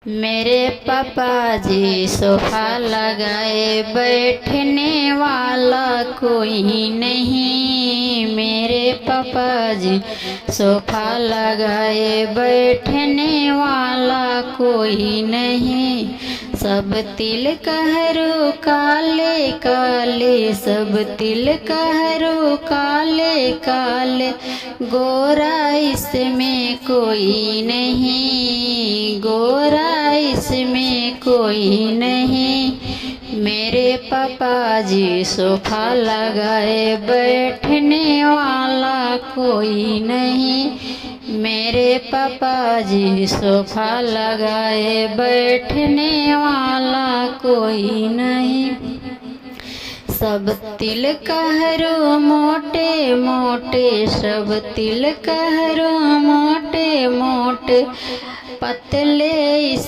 मेरे पापा जी सोफा लगाए, बैठने वाला कोई नहीं। मेरे पापा जी सोफा लगाए, बैठने वाला कोई नहीं। सब तिल कहरू काले काले, सब तिल कहरू काले काले, गोरा इसमें कोई नहीं, गोरा इसमें कोई नहीं। मेरे पापा जी सोफा लगाए, बैठने वाला कोई नहीं। मेरे पापा जी सोफा लगाए, बैठने वाला कोई नहीं। सब तिल कहरू मोटे मोटे, सब तिल कहरू मोटे मोटे, पतले